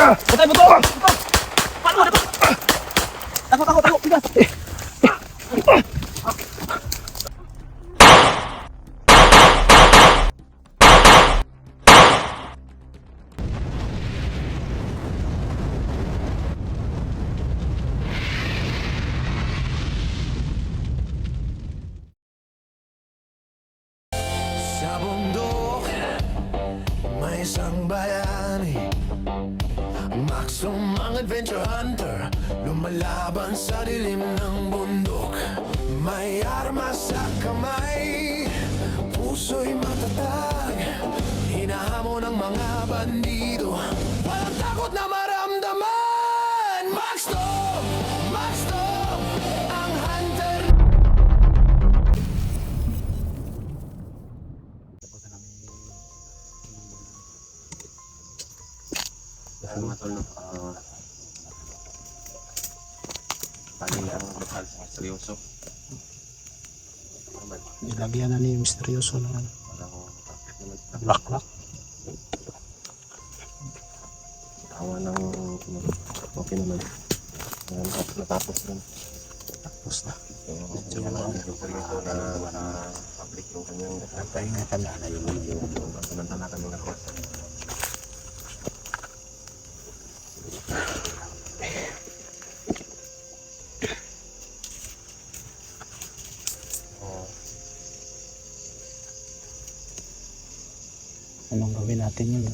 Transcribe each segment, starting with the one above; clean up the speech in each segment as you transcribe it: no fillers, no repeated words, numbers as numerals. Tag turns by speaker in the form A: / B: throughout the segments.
A: Patay mo to! Ito! Paano mo na to? Takot! Bigas!
B: Sa bundok, may isang bayani, maksumang adventure hunter, lumalaban sa dilim ng bundok. May armas sa kamay, puso'y matatag, hinahamon ng mga bandido, walang takot na maramdaman. Max Tom, ang hunter.
C: Mga tol, no? Pali ang lokal sa seryoso.
D: Nilagyan na ni misteryoso ng
C: Parang
D: black.
C: tawa ng okay naman. Natapos rin.
D: Tapos na.
C: So, seryoso na public yung kanyang
D: Tayo nga tanda na yung video.
C: samantala kami na course.
D: Anong gawin natin yun?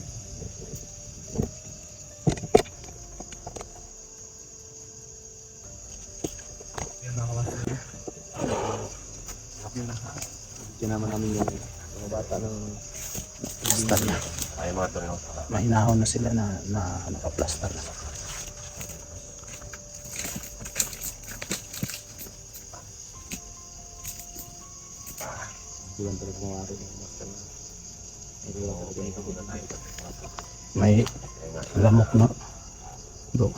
C: Sinama namin yung mga bata ng plastar na. Ay mga tol, no?
D: Mahinahon na sila na nakaplastar na.
C: Iwan talaga kung maaari yung master na. Hindi lang talaga yung kabutan na ito.
D: May lamok na. Do.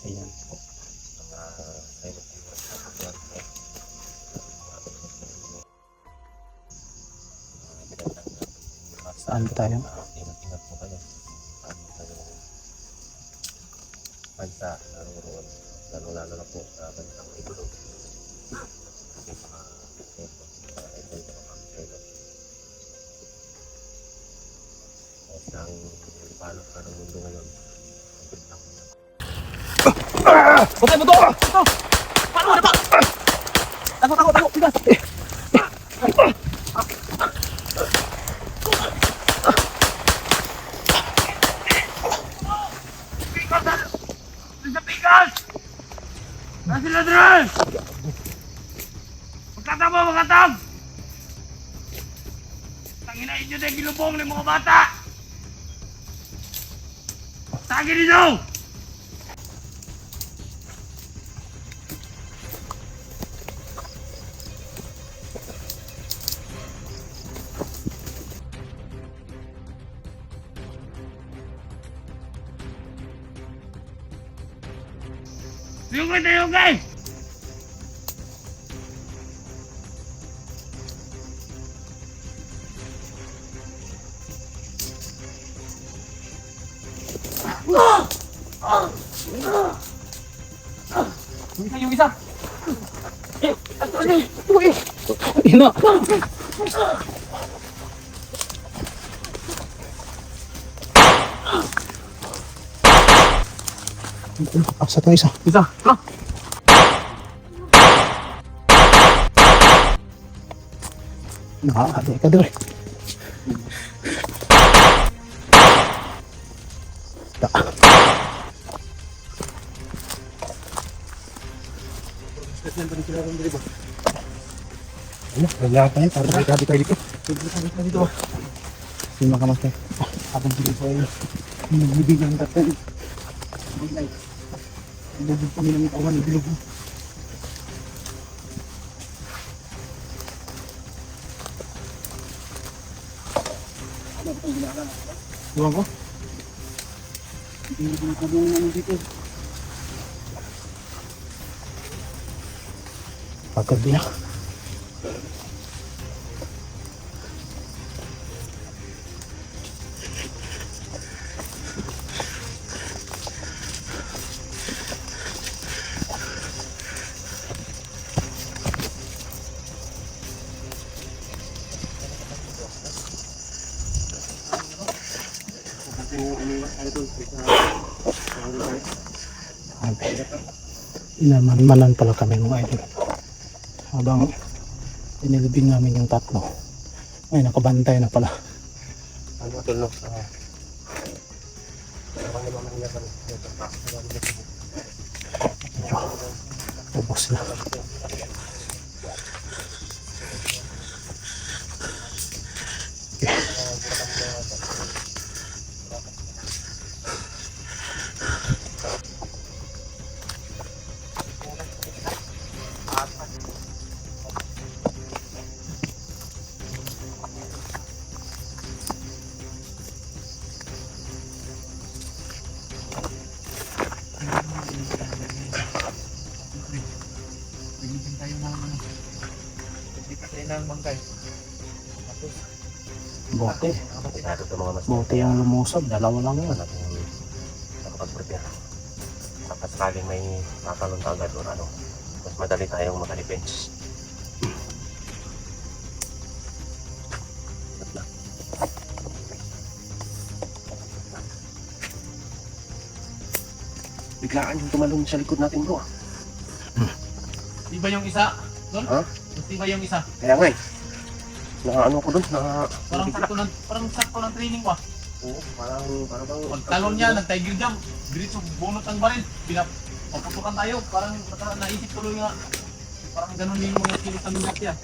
D: Ayan po. Saan tayo?
C: Ingat-ingat po kayo. Paano kayo bansa naroon, lalo na po sa bansang idulog. Kasi mga idol na mga idol. Isang palok ka ng mundo ngayon.
A: Patay mo to! Ito! Paano mo na to? Takot! Bigas! Nasi ladron! Magkatam! Tangina inyo na gilubong ng mga bata! Tagin ninyo! Tuyong! Yung isa!
D: Ina! Asa to isa?
A: Isa! Ha?
D: Nakakade ka dire. Ano? Wala pa yan. Para grabe tayo dito. Sino ka master? Habang dito po ay nagbibig ng tatay. Bilog kami ng kawan. Bilog. Iwan ko. Hindi ko nakabungan namin dito. Pagod niya. Inamanmanan pala kami mga idol. Habang inilibing namin yung tatlo, ay nakabantay na pala.
C: Ano ito no?
D: Ubos na. Bote.
C: Ito ito mga mas
D: Bote yung lumusob. Dalawa lang yun.
C: natin nakapag-prepare. Kapag sakaling may natalon agad o ano, mas madali tayong makadefense. Biglaan yung tumalon sa likod natin bro.
A: Di ba yung isa? Doon?
C: Ha?
A: Di ba yung isa?
C: Kaya nga eh. Ano ko doon?
A: Parang sakto ng training ko.
C: Oo, parang bang...
A: Pagtalon niya, nag-tiger jump. Diretso, bunot ang baril. Paputukan tayo. Parang naisip tuloy nga. Parang ganun yung mga kilos sa minati ah.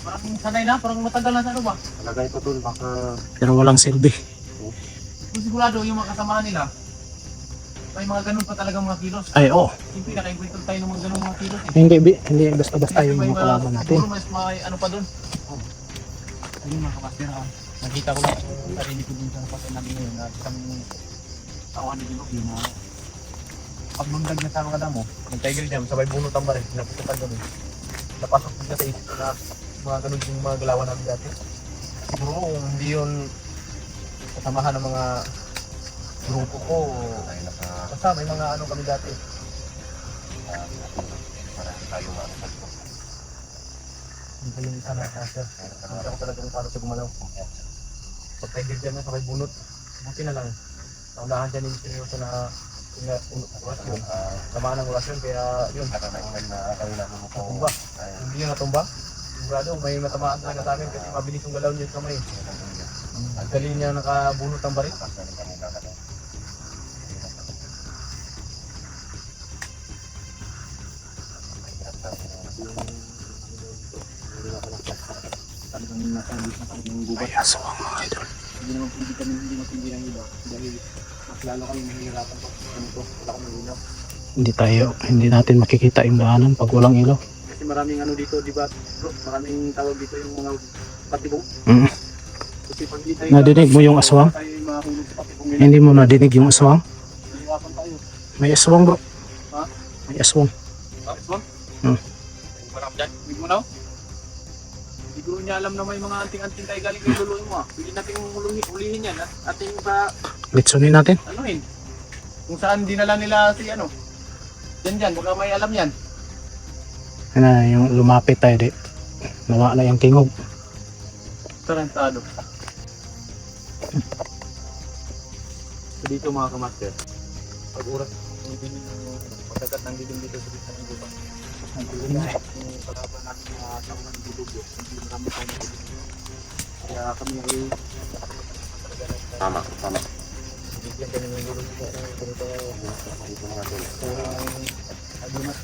A: Parang sanay na, parang matagal na sa ano ba?
C: Talaga ito doon, baka...
D: Pero walang silbi.
A: Kung sigurado yung mga kasamahan nila, may mga ganun pa talagang mga kilos.
D: Ay, oo.
A: Siyempre, nakainkwento tayo ng mga ganun mga kilos eh.
D: Hindi basta-basta yung mga kalaban natin.
A: Siguro may ano pa doon. Ayun mga kapatid, nakita ko lang yung sarili ko dun sa napatay namin ngayon na kami tawahan ni Bilog yun na pag mamdag na sa mga damo, ng tiger jam, sabay bunot ang baril, pinaputukan kami. Napasok din sa isip ko na mga ganun yung mga galawan namin dati. Siguro kung hindi yun kasamahan ng mga grupo ko, basta may mga ano kami dati.
C: para tayo maasal ko.
A: Hindi ko yung isa na kasya. Hindi ako talaga kung paano siya gumalaw. Pag tiger jam na sabay bunot, buti na lang. Naunahan dyan yung seryoso na orasyon. Samaan ng orasyon, kaya yun.
C: Nakakailan na kami namin mo po.
A: Natumba. Hindi yun natumba. Sigurado, may matamaan talaga sa amin kasi mabilis yung galaw niya sa kamay. Ang galing niya nakabunot ang baril. Talagang nasabi na kami ng gubat.
D: Ay, aso mga idol.
A: Hindi naman hindi matindi ng iba. Dahil mas lalo kami mahihirapan pa. Ganito, wala kami ilaw.
D: Hindi natin makikita yung daanan pag walang ilaw.
A: Kasi maraming ano dito, di ba? Bro, maraming tawag dito yung mga patibong. Kasi pag di tayo
D: Nadinig mo yung aswang?
A: tayo yung mahulog sa patibong nila.
D: Hindi mo nadinig yung aswang?
A: Mahirapan tayo.
D: May aswang bro.
A: Ha?
D: May aswang.
A: Aswang?
D: Hmm.
A: Wala ka dyan? Big mo na? Siguro niya alam na may mga anting-anting tayo galing kay luluin mo ah. Pwede natin hulihin yan at ating pa
D: Litsunin natin.
A: anuhin. Kung saan dinala nila si ano. Dyan, baka may alam yan.
D: Yan na, yung lumapit tayo di. Nawala yung tingog.
A: Tarantado. So dito mga kamaster, pag oras pagdagat ng dilim dito sa bisa ng guba. Ang dilim na yung paglaban natin mga tao ng dilubyo, hindi marami tayong dilim. Kaya kami ay
C: Tama.
A: bigyan kami ng gulong sa ganito adumas.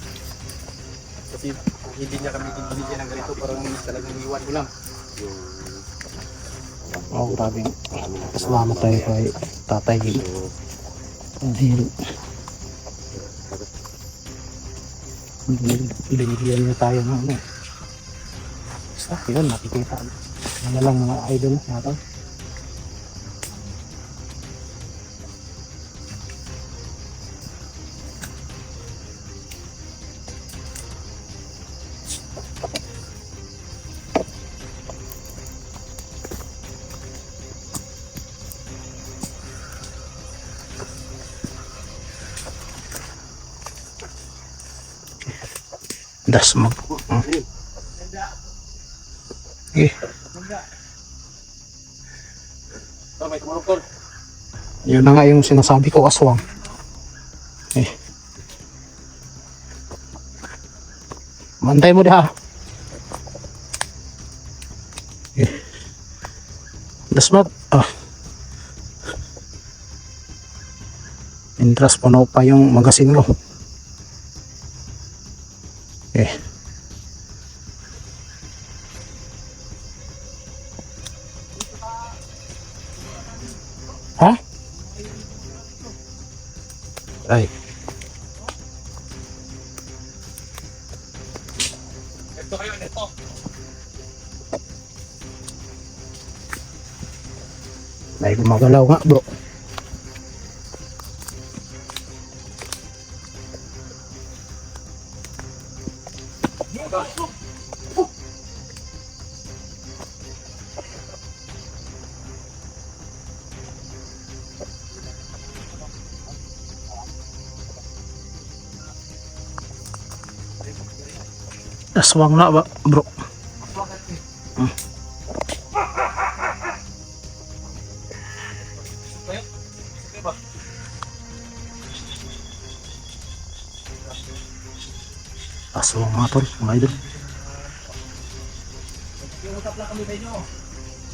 A: Kasi hindi niya kami binigyan ng ganito, parang talagang iwan mo lang.
D: Oh, grabe. Salamat tayo kay Tatay Gil. Dahil binigyan niya tayo ng ano. Basta yun, nakikita. Ano lang mga idol natin. Dasmag. Eh,
A: May tumulong tol.
D: yun na nga yung sinasabi ko, aswang. Eh. Mantay mo diha. Eh. Dasmag. Ah. Intras puno pa yung magasin ko. Eh. Ha? Ay.
A: Ito kayo, ito.
D: May gumagalaw nga bro. Aswang na ba bro? Aswang nga tol, mga idol.
A: Iusap lang kami sa inyo.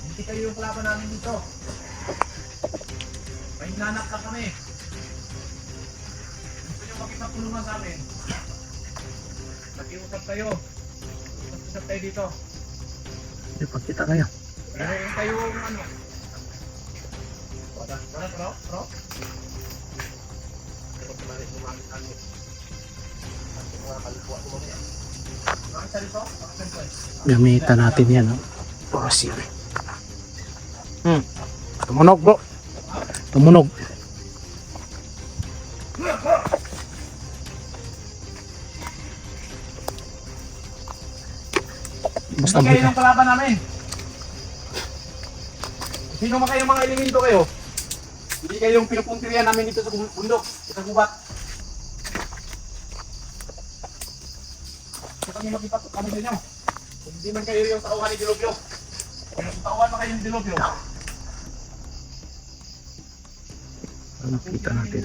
A: Hindi kayo yung kalaban namin dito. May nanak lang kami. Gusto nyo makipagtulungan sa amin. Nag-iusap kayo. Usap tayo dito.
D: Ipagkita kayo.
A: Meron kayong ano? Wala, bro?
D: Gamitan natin yan. Oh. Porasil. Tumunog bro. Tumunog. Basta
A: Hindi kayo yung kalaban namin. Sino man kayong mga elemento kayo? Hindi kayo yung pinupuntiryan namin dito sa bundok, sa gubat. Kaya kami magpipasok kami sa inyo. Kung hindi man kayo yung tauhan ni Dilobyo. Kung tauhan man kayo ni Dilobyo.
D: nakita natin.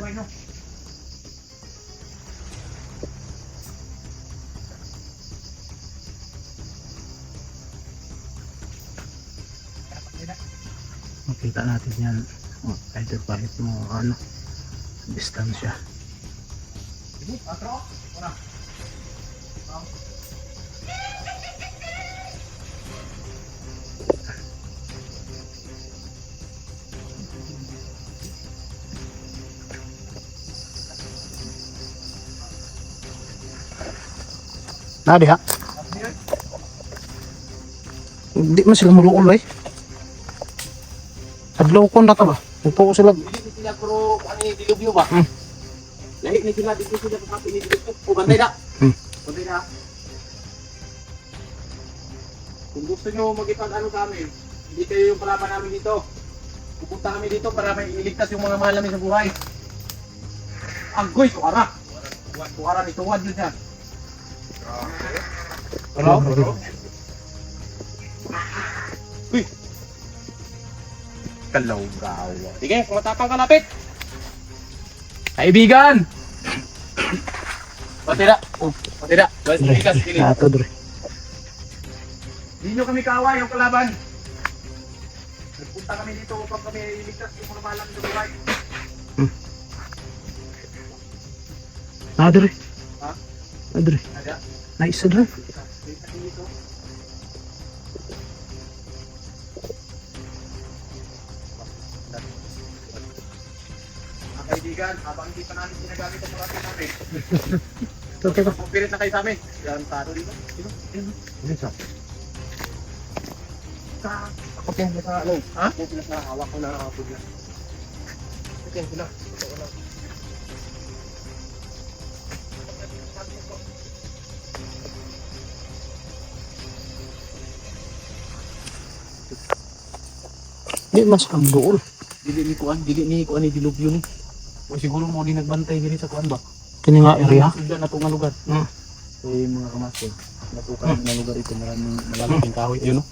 D: Makita natin yan. Oh, either kahit mo ano, distansya.
A: Sige, atro. Una.
D: Nadi ha? Hindi man sila muluol eh. Adlaw ko na ka ba? Nagpo ko sila.
A: Hindi sila puro ano ni Dilobyo ba? Lahi ni sila dito sila pagkapi ni Dilobyo. O bantay na. Bantay na. Kung gusto nyo magipag-ano sa amin, hindi kayo yung kalaban namin dito. Pupunta kami dito para may iligtas yung mga mahal namin sa buhay. Agoy, tuwara. Tuwara ni tuwad yun yan. Hello? Uy! Kalaw-gawa. Sige, kung matapang ka, lapit! Kaibigan! Patira! Patira! Kaibigan, sige.
D: Ato dre.
A: Hindi nyo kami kaaway yung kalaban. Nagpunta kami dito upang kami iligtas yung mga mahal namin sa buhay.
D: Adre.
A: Ha?
D: Adre.
A: Ada?
D: Nice dre.
A: Mga kaibigan, habang hindi pa namin ginagamit ang parating namin,
D: Ito.
A: magpipirit na kayo sa amin. Yan, taro dito. Sino?
C: Ako yan, sa ano?
A: Ha?
C: Yan sila sa hawak ko na pugla. Ito yan sila. Ito lang.
D: Di mas ang duol.
A: Dili ni kuan ni Dilobyo ni. O siguro mo di nagbantay diri sa kuan ba?
D: Kini nga area.
A: Sundan na tong lugar. Eh mga kamaster, natukan na lugar ito, maraming malalaking kahoy. Ayun no?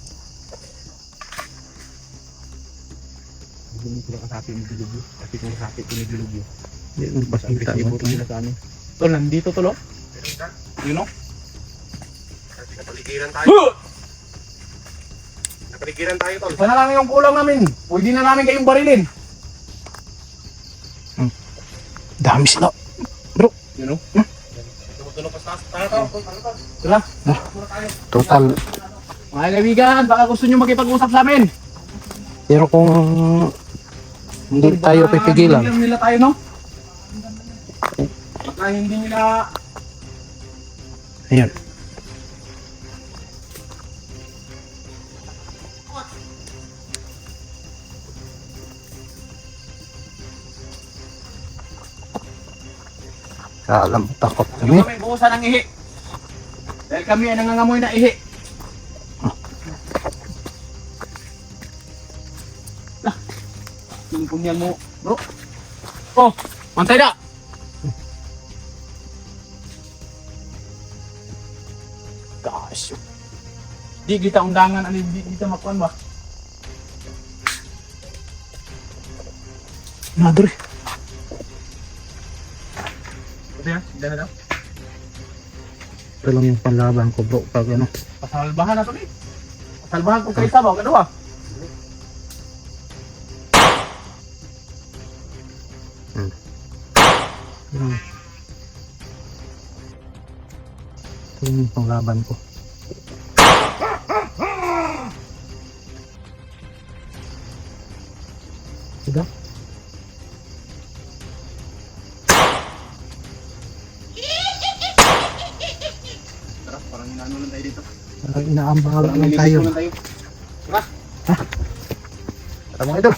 A: Hindi sila kasapi ng dilubyo. Kasi kung kasapi ito ng dilubyo,
D: Hindi mo pa kita
A: agresibo rin sila sa amin. Tol, nandito tol oh. Yun no?
C: Napaligiran tayo. Napaligiran tayo, tol.
A: Isa na lang yung kulang namin. Pwede na namin kayong barilin.
D: Dami sila.
A: Yun no?
C: Tumutunog pa sa tayo, tol.
A: Tara.
D: Total.
A: Mga kaibigan, baka gusto nyo makipag-usap sa amin.
D: Pero kung hindi tayo pipigilan,
A: Hindi nila tayo no? Baka hindi nila...
D: ayun. Alam mo, takot
A: Yung
D: kami.
A: kami buhusan ng ihi. Dahil kami ay nangangamoy na ihi. Lah, yung punyan mo, bro. Oh, mantay na. Gosh. Di kita undangan, ano di kita makuan ba?
D: Madre.
A: Pwede yan, hindi na daw.
D: Ito lang yung panlaban ko bro. Pag ano.
A: Pasalbahan na to eh. Pasalbahan ko kayo sabaw, ano ba?
D: Hmm. Ito yung panglaban ko. Diba?
A: Tara, parang inaano lang tayo dito.
D: Parang inaambala lang
A: Nililis
D: tayo.
A: ko lang tayo. Tara.
D: Tara mga idol.